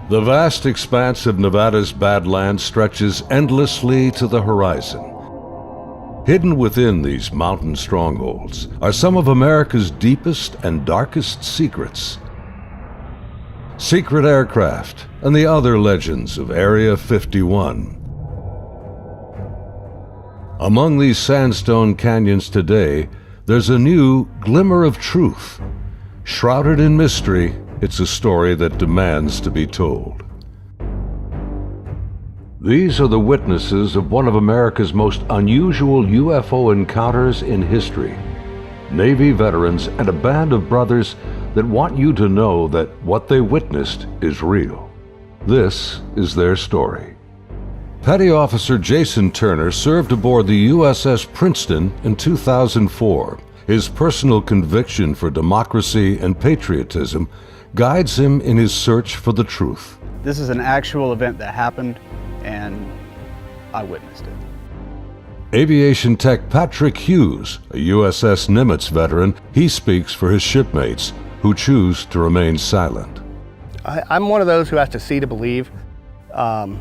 The vast expanse of Nevada's Badlands stretches endlessly to the horizon. Hidden within these mountain strongholds are some of America's deepest and darkest secrets. Secret aircraft and the other legends of Area 51. Among these sandstone canyons today, there's a new glimmer of truth. Shrouded in mystery, it's a story that demands to be told. These are the witnesses of one of America's most unusual UFO encounters in history. Navy veterans and a band of brothers that want you to know that what they witnessed is real. This is their story. Petty Officer Jason Turner served aboard the USS Princeton in 2004. His personal conviction for democracy and patriotism guides him in his search for the truth. This is an actual event that happened, and I witnessed it. Aviation tech Patrick Hughes, a USS Nimitz veteran, he speaks for his shipmates who choose to remain silent. I'm one of those who has to see to believe, and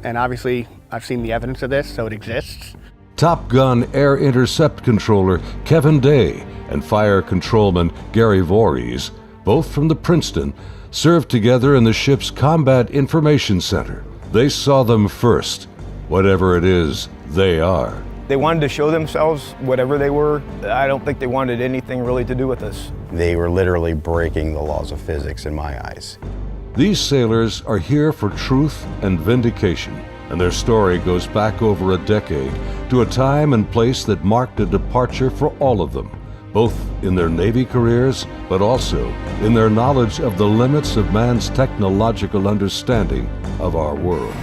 obviously I've seen the evidence of this, so it exists. Top Gun Air Intercept Controller Kevin Day and Fire Controlman Gary Voorhees, both from the Princeton, served together in the ship's Combat Information Center. They saw them first, whatever it is they are. They wanted to show themselves, whatever they were. I don't think they wanted anything really to do with us. They were literally breaking the laws of physics in my eyes. These sailors are here for truth and vindication, and their story goes back over a decade to a time and place that marked a departure for all of them, both in their Navy careers, but also in their knowledge of the limits of man's technological understanding of our world.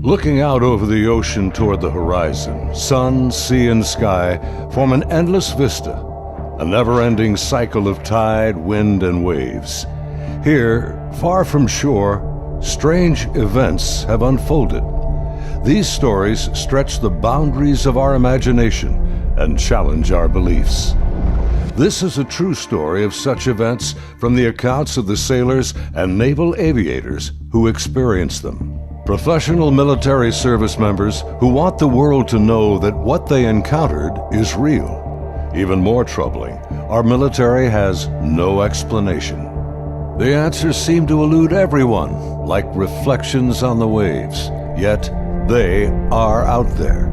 Looking out over the ocean toward the horizon, sun, sea, and sky form an endless vista, a never-ending cycle of tide, wind, and waves. Here, far from shore, strange events have unfolded. These stories stretch the boundaries of our imagination and challenge our beliefs. This is a true story of such events from the accounts of the sailors and naval aviators who experienced them. Professional military service members who want the world to know that what they encountered is real. Even more troubling, our military has no explanation. The answers seem to elude everyone, like reflections on the waves, yet they are out there.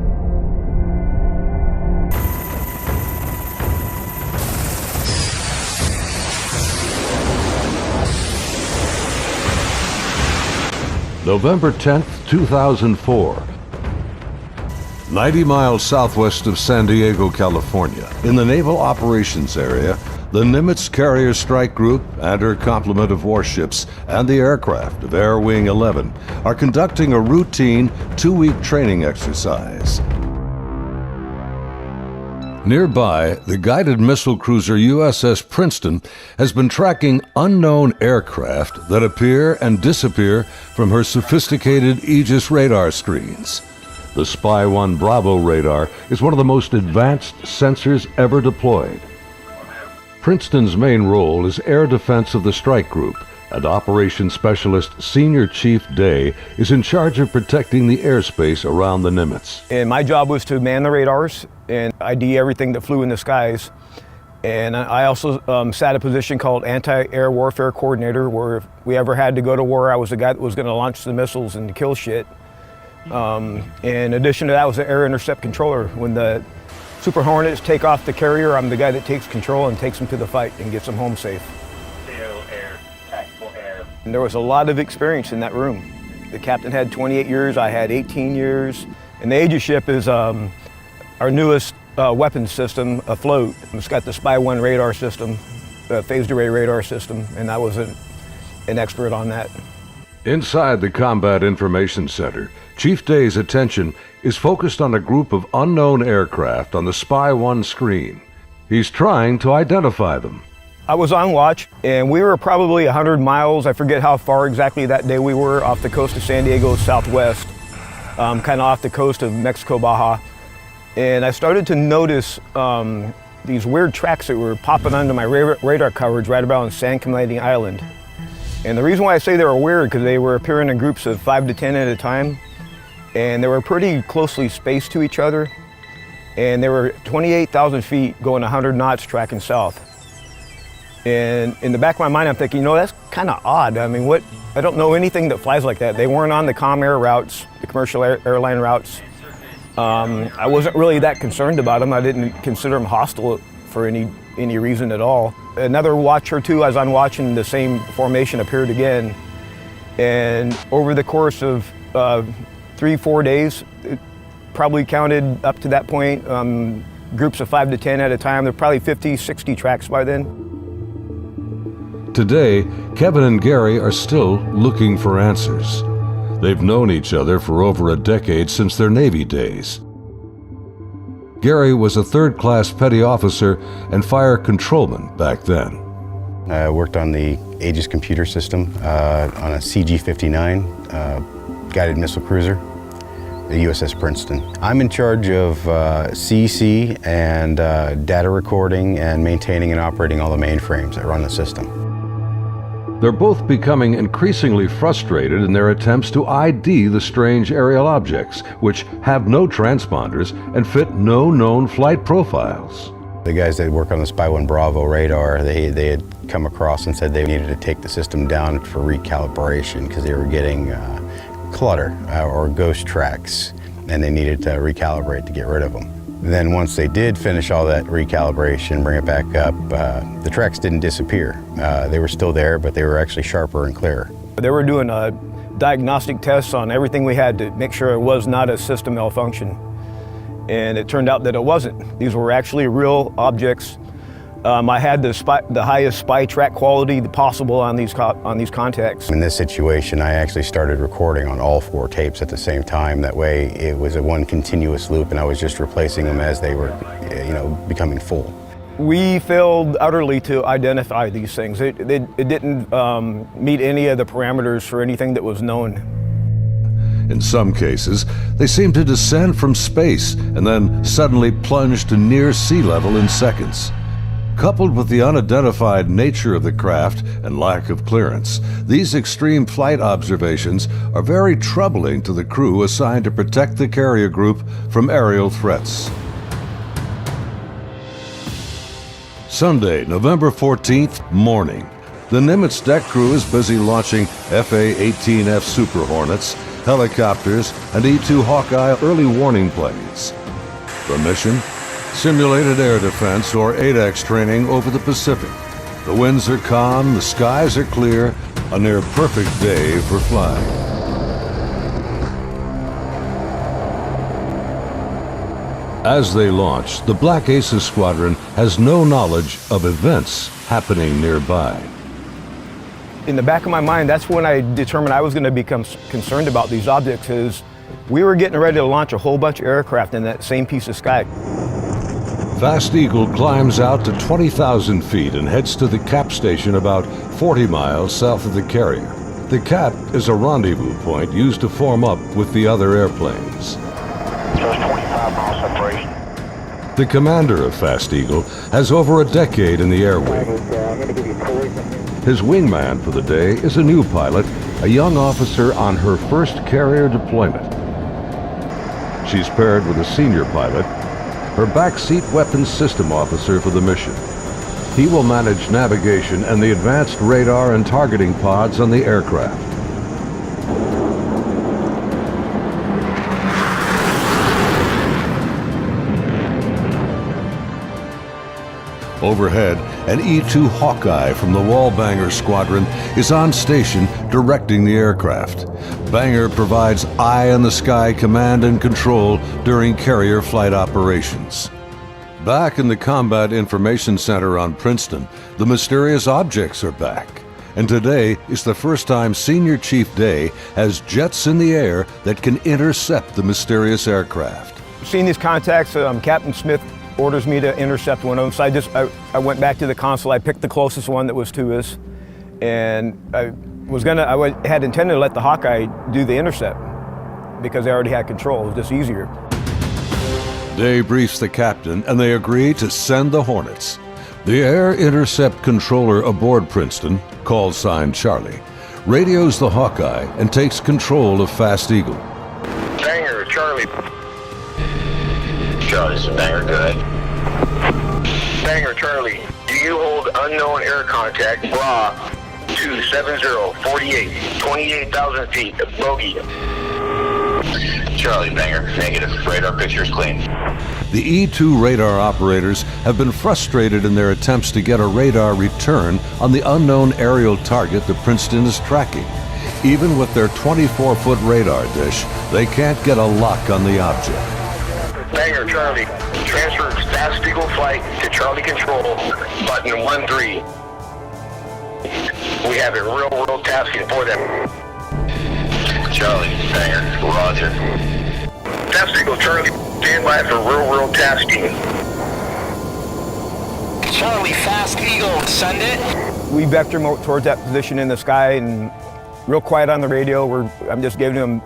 November 10th, 2004. 90 miles southwest of San Diego, California, in the Naval Operations Area, the Nimitz Carrier Strike Group and her complement of warships and the aircraft of Air Wing 11 are conducting a routine 2-week training exercise. Nearby, the guided missile cruiser USS Princeton has been tracking unknown aircraft that appear and disappear from her sophisticated Aegis radar screens. The Spy 1 Bravo radar is one of the most advanced sensors ever deployed. Princeton's main role is air defense of the strike group, and Operations Specialist Senior Chief Day is in charge of protecting the airspace around the Nimitz. And my job was to man the radars and ID everything that flew in the skies. And I also sat a position called Anti-Air Warfare Coordinator, where if we ever had to go to war, I was the guy that was going to launch the missiles and kill shit. In addition to that, I was the Air Intercept Controller. When the Super Hornets take off the carrier, I'm the guy that takes control and takes them to the fight and gets them home safe. And there was a lot of experience in that room. The captain had 28 years, I had 18 years. And the Aegis ship is our newest weapons system afloat. It's got the Spy 1 radar system, phased array radar system, and I was an expert on that. Inside the Combat Information Center, Chief Day's attention is focused on a group of unknown aircraft on the Spy 1 screen. He's trying to identify them. I was on watch, and we were probably 100 miles, I forget how far exactly that day we were, off the coast of San Diego southwest, kind of off the coast of Mexico, Baja. And I started to notice these weird tracks that were popping onto my radar coverage right about on San Clemente Island. And the reason why I say they were weird, because they were appearing in groups of 5 to 10 at a time, and they were pretty closely spaced to each other, and they were 28,000 feet going 100 knots tracking south. And in the back of my mind, I'm thinking, that's kind of odd. I mean, I don't know anything that flies like that. They weren't on the comm air routes, the commercial airline routes. I wasn't really that concerned about them. I didn't consider them hostile for any reason at all. Another watch or two, as I'm watching, the same formation appeared again. And over the course of 3-4 days, it probably counted up to that point, groups of 5 to 10 at a time. There were probably 50, 60 tracks by then. Today, Kevin and Gary are still looking for answers. They've known each other for over a decade since their Navy days. Gary was a third-class petty officer and fire controlman back then. I worked on the Aegis computer system on a CG-59 guided missile cruiser, the USS Princeton. I'm in charge of CEC and data recording and maintaining and operating all the mainframes that run the system. They're both becoming increasingly frustrated in their attempts to ID the strange aerial objects, which have no transponders and fit no known flight profiles. The guys that work on the Spy 1 Bravo radar, they had come across and said they needed to take the system down for recalibration because they were getting clutter or ghost tracks, and they needed to recalibrate to get rid of them. Then once they did finish all that recalibration, bring it back up, the tracks didn't disappear. They were still there, but they were actually sharper and clearer. They were doing diagnostic tests on everything we had to make sure it was not a system malfunction. And it turned out that it wasn't. These were actually real objects. I had the highest spy track quality possible on these contacts. In this situation, I actually started recording on all 4 tapes at the same time. That way, it was a one continuous loop, and I was just replacing them as they were, becoming full. We failed utterly to identify these things. It didn't meet any of the parameters for anything that was known. In some cases, they seem to descend from space and then suddenly plunge to near sea level in seconds. Coupled with the unidentified nature of the craft and lack of clearance, these extreme flight observations are very troubling to the crew assigned to protect the carrier group from aerial threats. Sunday, November 14th, morning. The Nimitz deck crew is busy launching FA-18F Super Hornets, helicopters, and E-2 Hawkeye early warning planes. The mission? Simulated air defense, or ADEX training over the Pacific. The winds are calm, the skies are clear, a near-perfect day for flying. As they launch, the Black Aces Squadron has no knowledge of events happening nearby. In the back of my mind, that's when I determined I was going to become concerned about these objects, is we were getting ready to launch a whole bunch of aircraft in that same piece of sky. Fast Eagle climbs out to 20,000 feet and heads to the cap station about 40 miles south of the carrier. The cap is a rendezvous point used to form up with the other airplanes. Just 25 miles separation. The commander of Fast Eagle has over a decade in the air wing. His wingman for the day is a new pilot, a young officer on her first carrier deployment. She's paired with a senior pilot, her backseat weapons system officer for the mission. He will manage navigation and the advanced radar and targeting pods on the aircraft. Overhead, an E-2 Hawkeye from the Wallbanger Squadron is on station directing the aircraft. Banger provides eye-in-the-sky command and control during carrier flight operations. Back in the Combat Information Center on Princeton, the mysterious objects are back. And today is the first time Senior Chief Day has jets in the air that can intercept the mysterious aircraft. Seeing these contacts, Captain Smith orders me to intercept one of them. So I went back to the console. I picked the closest one that was to us, and I had intended to let the Hawkeye do the intercept because they already had control. It was just easier. Day briefs the captain, and they agree to send the Hornets. The air intercept controller aboard Princeton, call sign Charlie, radios the Hawkeye and takes control of Fast Eagle. Banger, Charlie. Charlie's a banger, good. Banger, Charlie. Do you hold unknown air contact, bra, 270-48, 28,000 feet, bogey. Charlie, banger, negative. Radar picture is clean. The E-2 radar operators have been frustrated in their attempts to get a radar return on the unknown aerial target that Princeton is tracking. Even with their 24-foot radar dish, they can't get a lock on the object. Banger, Charlie. Transfer Fast Eagle flight to Charlie Control, button 13. We have a real tasking for them. Charlie, banger, roger. Fast Eagle, Charlie, stand by for real tasking. Charlie, Fast Eagle, send it. We vector towards that position in the sky, and real quiet on the radio. I'm just giving them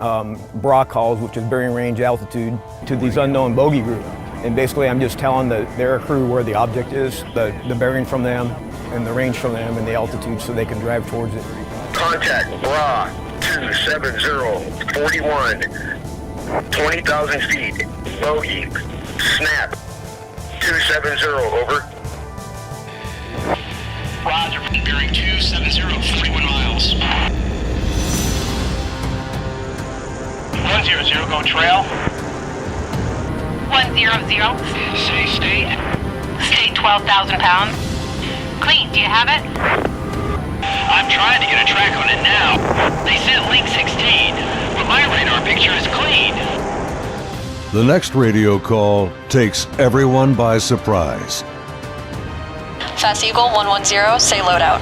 bra calls, which is bearing range altitude, to these unknown bogey group. And basically I'm just telling the air crew where the object is, the bearing from them, and the range from them, and the altitude, so they can drive towards it. Contact bra 270-41, 20,000 feet, bogey, snap, 270, over. Roger, bearing 270, 41 miles. 100, go trail. 100. Stay 12,000 pounds. Clean, do you have it? I'm trying to get a track on it now. They sent link 16, but my radar picture is clean. The next radio call takes everyone by surprise. Fast Eagle 110, say loadout.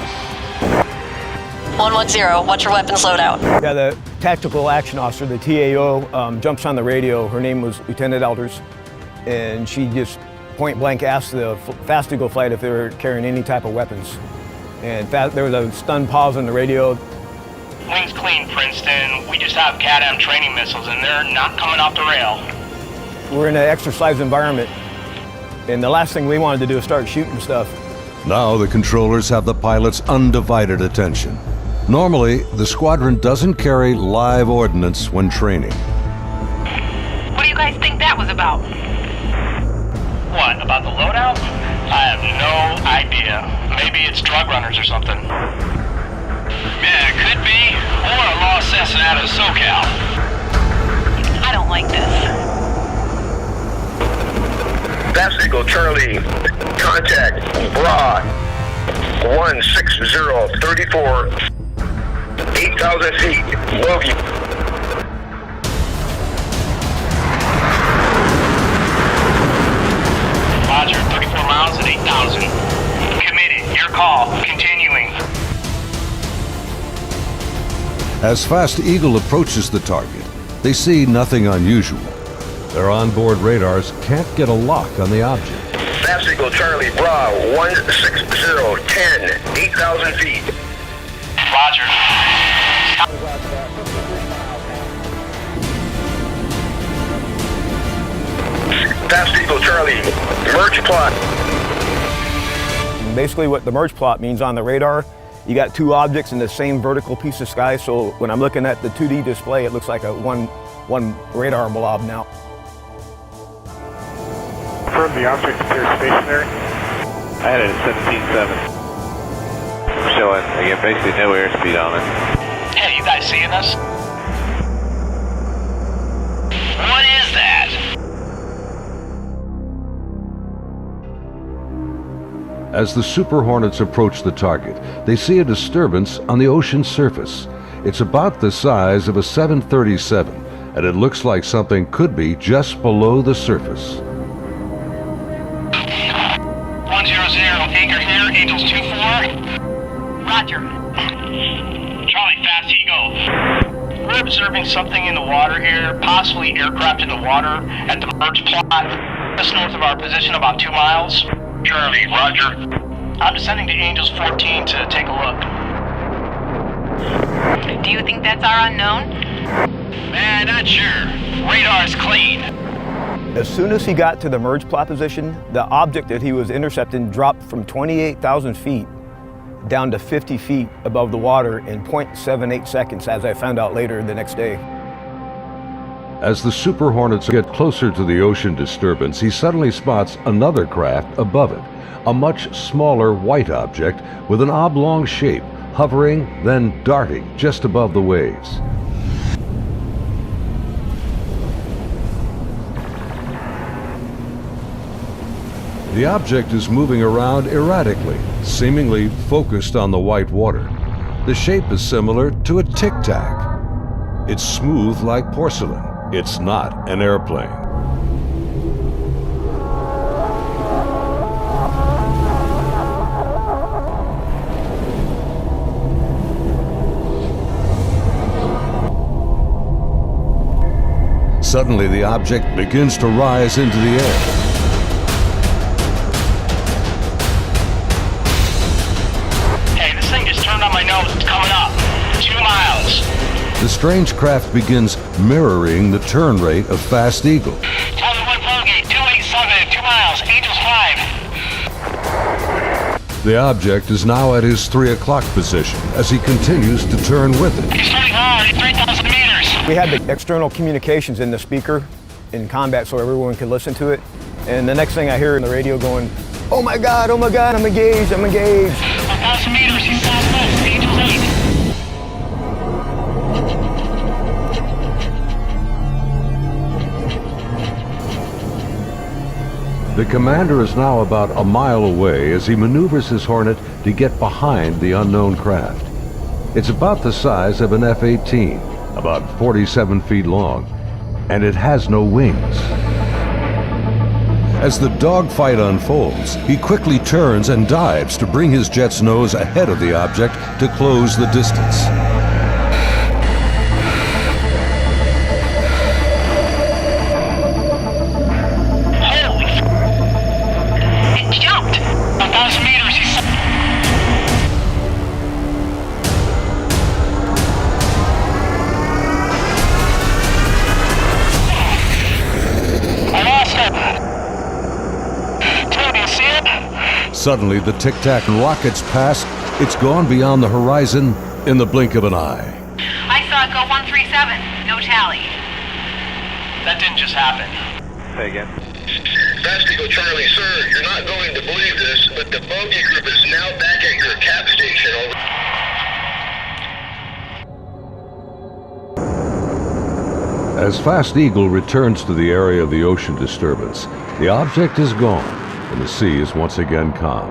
110, what's your weapons loadout? Yeah, the tactical action officer, the TAO, jumps on the radio. Her name was Lieutenant Elders, and she just point blank asked the Fast Eagle flight if they were carrying any type of weapons. And there was a stunned pause on the radio. Wings clean, Princeton. We just have CADAM training missiles, and they're not coming off the rail. We're in an exercise environment, and the last thing we wanted to do is start shooting stuff. Now the controllers have the pilot's undivided attention. Normally, the squadron doesn't carry live ordnance when training. What do you guys think that was about? What, about the loadout? I have no idea. Maybe it's drug runners or something. Yeah, it could be. Or a lost assassin out of SoCal. I don't like this. Fast Eagle, Charlie, contact bra 160-34, 8,000 feet, bogey. Roger, 34 miles at 8,000. Committed, your call, continuing. As Fast Eagle approaches the target, they see nothing unusual. Their onboard radars can't get a lock on the object. Fast Eagle, Charlie, bra 160-10, 8,000 feet. Roger. Fast Eagle, Charlie, merge plot. Basically what the merge plot means on the radar, you got two objects in the same vertical piece of sky, so when I'm looking at the 2D display, it looks like a one radar blob now. Confirm the object appears stationary. I had it at 17.7. Showing, again, basically no airspeed on it. Hey, you guys seeing us? What is that? As the Super Hornets approach the target, they see a disturbance on the ocean surface. It's about the size of a 737, and it looks like something could be just below the surface. 100, anchor here, Angels 24. Roger. Charlie, Fast Eagle. We're observing something in the water here, possibly aircraft in the water at the merge plot, just north of our position, about 2 miles. Charlie, roger. I'm descending to Angels 14 to take a look. Do you think that's our unknown? Man, not sure. Radar's clean. As soon as he got to the merge plot position, the object that he was intercepting dropped from 28,000 feet down to 50 feet above the water in 0.78 seconds, as I found out later the next day. As the Super Hornets get closer to the ocean disturbance, he suddenly spots another craft above it, a much smaller white object with an oblong shape, hovering, then darting just above the waves. The object is moving around erratically, seemingly focused on the white water. The shape is similar to a Tic Tac. It's smooth like porcelain. It's not an airplane. Suddenly, the object begins to rise into the air. The strange craft begins mirroring the turn rate of Fast Eagle. Charlie 1 Polgate, 287, 2 miles, Angels 5. The object is now at his 3 o'clock position as he continues to turn with it. He's turning hard, 3,000 meters. We had the external communications in the speaker in combat so everyone could listen to it. And the next thing I hear in the radio going, oh my God, I'm engaged, I'm engaged. 1,000 meters, he's southwest, Angels 8. The commander is now about a mile away as he maneuvers his Hornet to get behind the unknown craft. It's about the size of an F-18, about 47 feet long, and it has no wings. As the dogfight unfolds, he quickly turns and dives to bring his jet's nose ahead of the object to close the distance. Suddenly, the Tic Tac rockets past. It's gone beyond the horizon in the blink of an eye. I saw it go 137. No tally. That didn't just happen. Say again. Fast Eagle Charlie, sir, you're not going to believe this, but the bogey group is now back at your cap station. Over. As Fast Eagle returns to the area of the ocean disturbance, the object is gone, and the sea is once again calm.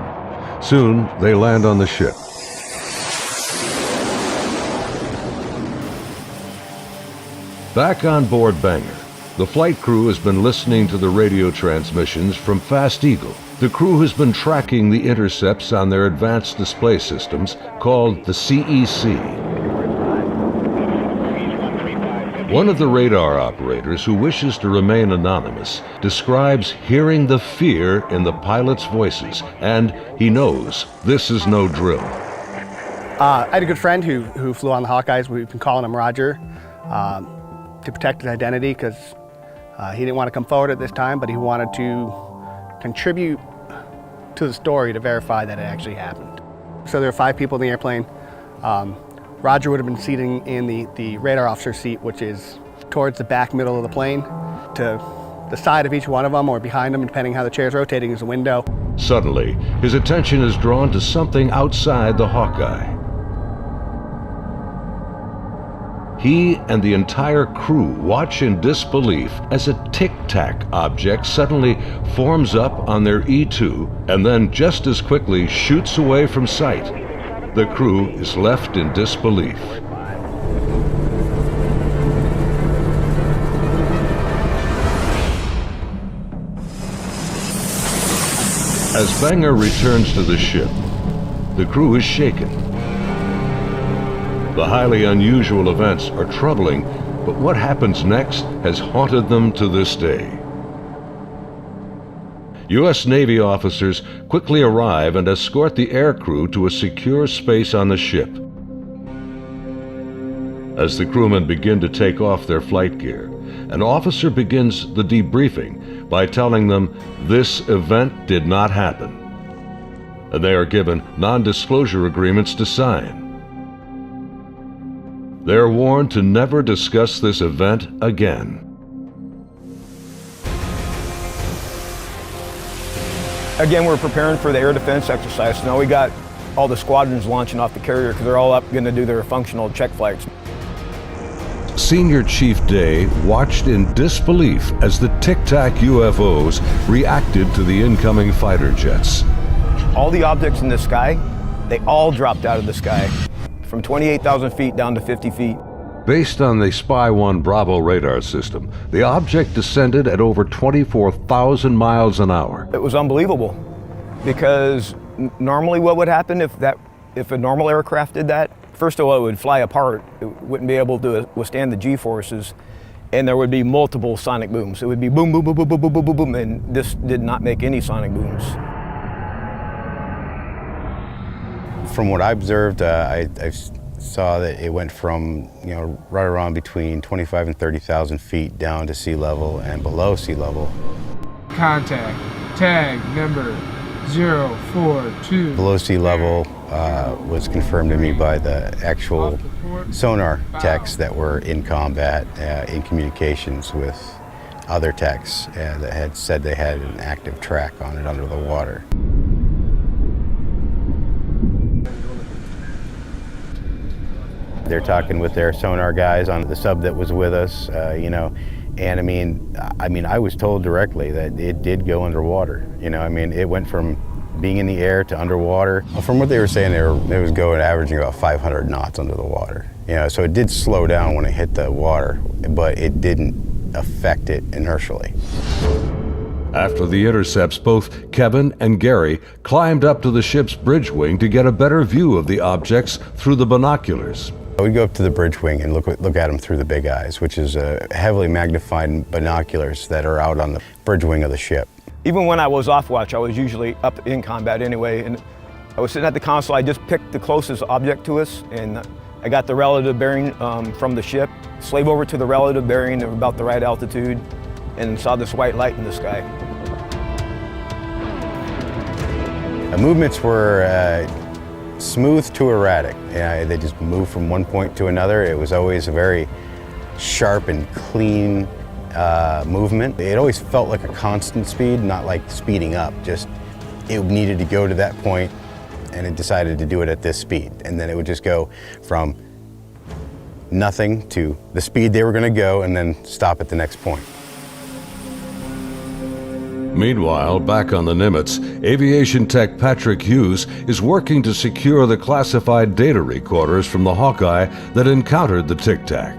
Soon, they land on the ship. Back on board Banger, the flight crew has been listening to the radio transmissions from Fast Eagle. The crew has been tracking the intercepts on their advanced display systems called the CEC. One of the radar operators, who wishes to remain anonymous, describes hearing the fear in the pilots' voices, and he knows this is no drill. I had a good friend who flew on the Hawkeyes. We've been calling him Roger to protect his identity because he didn't want to come forward at this time, but he wanted to contribute to the story to verify that it actually happened. So there were 5 people in the airplane. Roger would have been sitting in the radar officer seat, which is towards the back middle of the plane. To the side of each one of them, or behind them, depending how the chair's rotating, is a window. Suddenly, his attention is drawn to something outside the Hawkeye. He and the entire crew watch in disbelief as a Tic Tac object suddenly forms up on their E2 and then just as quickly shoots away from sight. The crew is left in disbelief. As Banger returns to the ship, the crew is shaken. The highly unusual events are troubling, but what happens next has haunted them to this day. U.S. Navy officers quickly arrive and escort the aircrew to a secure space on the ship. As the crewmen begin to take off their flight gear, an officer begins the debriefing by telling them this event did not happen, and they are given non-disclosure agreements to sign. They are warned to never discuss this event again. Again, we're preparing for the air defense exercise. So now we got all the squadrons launching off the carrier because they're all up going to do their functional check flights. Senior Chief Day watched in disbelief as the Tic Tac UFOs reacted to the incoming fighter jets. All the objects in the sky, they all dropped out of the sky from 28,000 feet down to 50 feet. Based on the Spy 1 Bravo radar system, the object descended at over 24,000 miles an hour. It was unbelievable because normally what would happen if a normal aircraft did that? First of all, it would fly apart. It wouldn't be able to withstand the G-forces, and there would be multiple sonic booms. It would be boom, boom, boom, boom, boom, boom, boom, boom, boom, and this did not make any sonic booms. From what I observed, I saw that it went from, right around between 25 and 30,000 feet down to sea level and below sea level. Contact, tag number 042. Below sea level was confirmed to me by the actual sonar techs that were in combat, in communications with other techs that had said they had an active track on it under the water. They're talking with their sonar guys on the sub that was with us, and I mean, I was told directly that it did go underwater. It went from being in the air to underwater. From what they were saying, it was going averaging about 500 knots under the water. So it did slow down when it hit the water, but it didn't affect it inertially. After the intercepts, both Kevin and Gary climbed up to the ship's bridge wing to get a better view of the objects through the binoculars. We go up to the bridge wing and look at them through the big eyes, which is heavily magnified binoculars that are out on the bridge wing of the ship. Even when I was off watch, I was usually up in combat anyway, and I was sitting at the console. I just picked the closest object to us, and I got the relative bearing from the ship, slave over to the relative bearing of about the right altitude, and saw this white light in the sky. The movements were smooth to erratic. They just moved from one point to another. It was always a very sharp and clean movement. It always felt like a constant speed, not like speeding up. Just it needed to go to that point, and it decided to do it at this speed. And then it would just go from nothing to the speed they were going to go, and then stop at the next point. Meanwhile, back on the Nimitz, aviation tech Patrick Hughes is working to secure the classified data recorders from the Hawkeye that encountered the Tic Tac.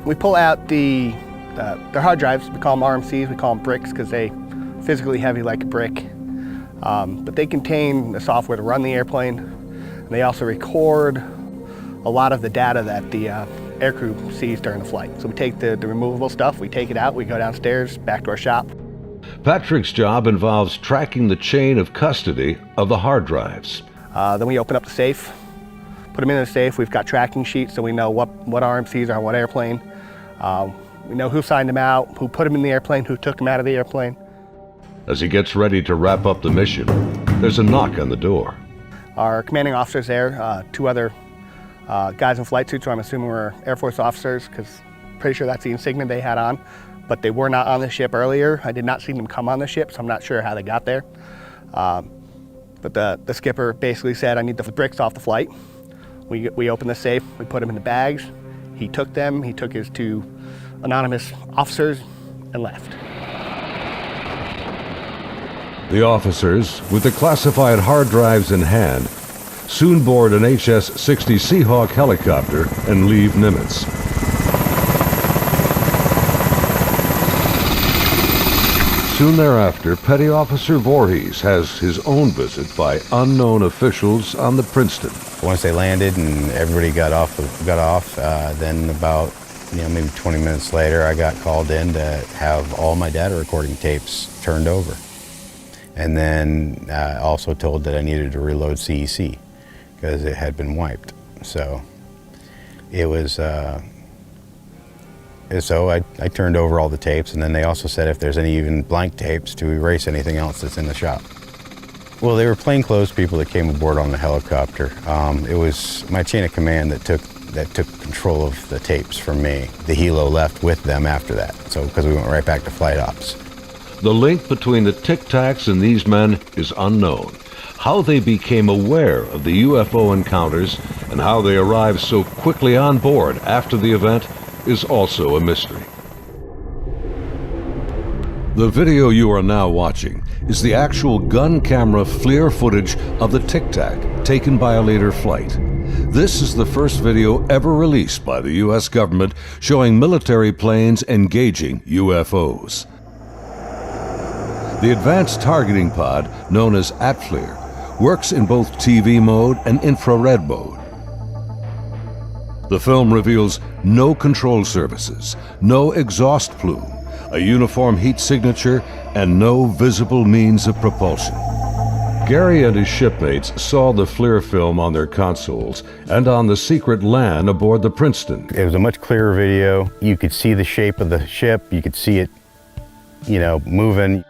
We pull out their hard drives. We call them RMCs. We call them bricks because they physically heavy like a brick. But they contain the software to run the airplane. And they also record a lot of the data that the aircrew sees during the flight. So we take the removable stuff, we take it out, we go downstairs, back to our shop. Patrick's job involves tracking the chain of custody of the hard drives. Then we open up the safe, put them in the safe. We've got tracking sheets so we know what RMCs are on what airplane. We know who signed them out, who put them in the airplane, who took them out of the airplane. As he gets ready to wrap up the mission, there's a knock on the door. Our commanding officer's there, two other guys in flight suits who I'm assuming were Air Force officers, because pretty sure that's the insignia they had on. But they were not on the ship earlier. I did not see them come on the ship, so I'm not sure how they got there. But the skipper basically said, I need the bricks off the flight. We opened the safe, we put them in the bags. He took them, he took his two anonymous officers and left. The officers, with the classified hard drives in hand, soon board an HS-60 Seahawk helicopter and leave Nimitz. Soon thereafter, Petty Officer Voorhees has his own visit by unknown officials on the Princeton. Once they landed and everybody got off, then about maybe 20 minutes later, I got called in to have all my data recording tapes turned over. And then also told that I needed to reload CEC because it had been wiped. So it was, so I turned over all the tapes, and then they also said if there's any even blank tapes to erase anything else that's in the shop. Well, they were plainclothes people that came aboard on the helicopter. It was my chain of command that took control of the tapes from me. The helo left with them after that, so because we went right back to flight ops. The link between the Tic Tacs and these men is unknown. How they became aware of the UFO encounters and how they arrived so quickly on board after the event is also a mystery. The video you are now watching is the actual gun camera FLIR footage of the Tic Tac taken by a later flight. This is the first video ever released by the US government showing military planes engaging UFOs. The advanced targeting pod, known as ATFLIR, works in both TV mode and infrared mode. The film reveals no control surfaces, no exhaust plume, a uniform heat signature, and no visible means of propulsion. Gary and his shipmates saw the FLIR film on their consoles and on the secret LAN aboard the Princeton. It was a much clearer video. You could see the shape of the ship. You could see it, moving.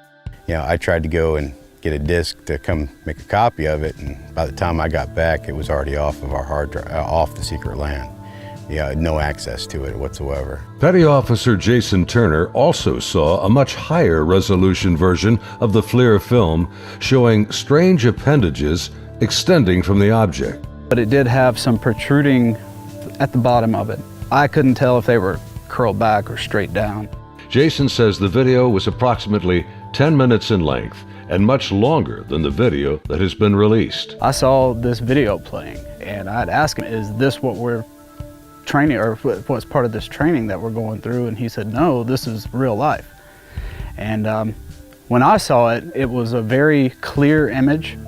I tried to go and get a disc to come make a copy of it, and by the time I got back, it was already off of our hard drive, off the secret LAN. No access to it whatsoever. Petty Officer Jason Turner also saw a much higher resolution version of the FLIR film showing strange appendages extending from the object. But it did have some protruding at the bottom of it. I couldn't tell if they were curled back or straight down. Jason says the video was approximately 10 minutes in length and much longer than the video that has been released. I saw this video playing and I'd ask him, is this what we're training, or what's part of this training that we're going through? And he said, no, this is real life. And when I saw it, it was a very clear image,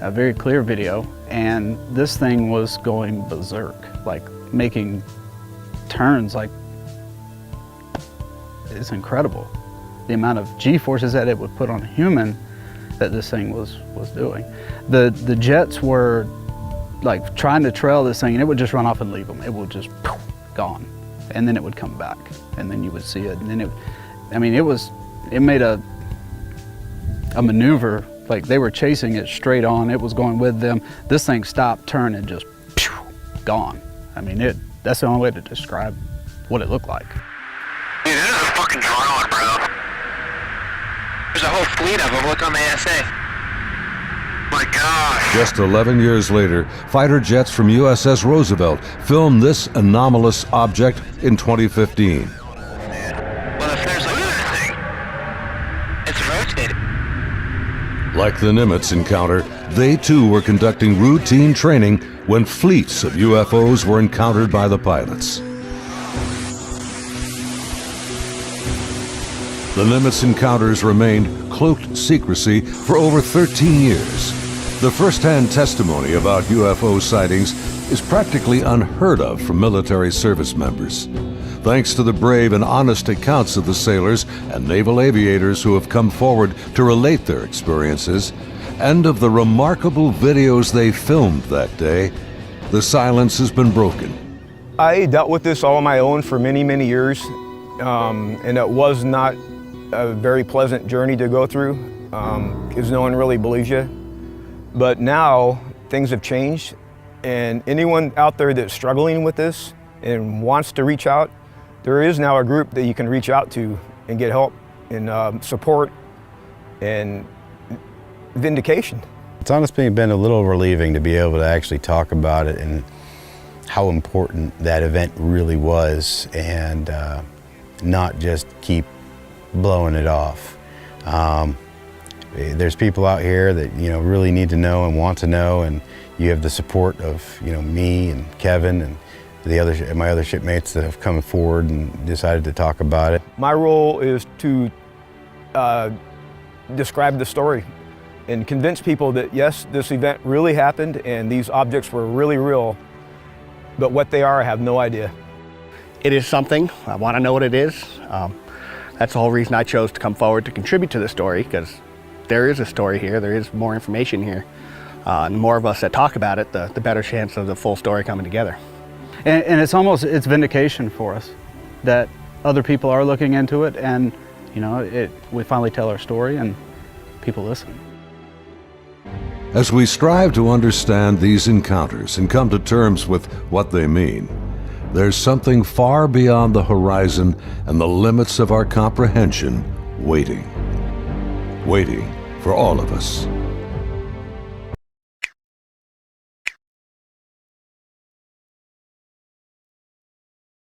a very clear video, and this thing was going berserk, like making turns, like it's incredible. The amount of G-forces that it would put on a human that this thing was doing. The jets were like trying to trail this thing, and it would just run off and leave them. It would just gone, and then it would come back, and then you would see it, and then it made a maneuver, like they were chasing it straight on. It was going with them. This thing stopped, turned, and just gone. That's the only way to describe what it looked like. Dude, this is a fucking drone, bro. There's a whole fleet of them. Look on the ASA. My gosh. Just 11 years later, fighter jets from USS Roosevelt filmed this anomalous object in 2015. Well, if there's anything, it's rotating. Like the Nimitz encounter, they too were conducting routine training when fleets of UFOs were encountered by the pilots. The Nimitz encounters remained cloaked secrecy for over 13 years. The first-hand testimony about UFO sightings is practically unheard of from military service members. Thanks to the brave and honest accounts of the sailors and naval aviators who have come forward to relate their experiences, and of the remarkable videos they filmed that day, the silence has been broken. I dealt with this all on my own for many, many years, and it was not a very pleasant journey to go through, because no one really believes you. But now things have changed, and anyone out there that's struggling with this and wants to reach out, there is now a group that you can reach out to and get help and support and vindication. It's honestly been a little relieving to be able to actually talk about it and how important that event really was, and not just keep blowing it off. There's people out here that really need to know and want to know, and you have the support of me and Kevin and my other shipmates that have come forward and decided to talk about it. My role is to describe the story and convince people that yes, this event really happened and these objects were really real, but what they are, I have no idea. It is something. I want to know what it is. That's the whole reason I chose to come forward to contribute to the story, because there is a story here, there is more information here. And the more of us that talk about it, the better chance of the full story coming together. And it's vindication for us that other people are looking into it, and you know, we finally tell our story and people listen. As we strive to understand these encounters and come to terms with what they mean, there's something far beyond the horizon and the limits of our comprehension waiting for all of us.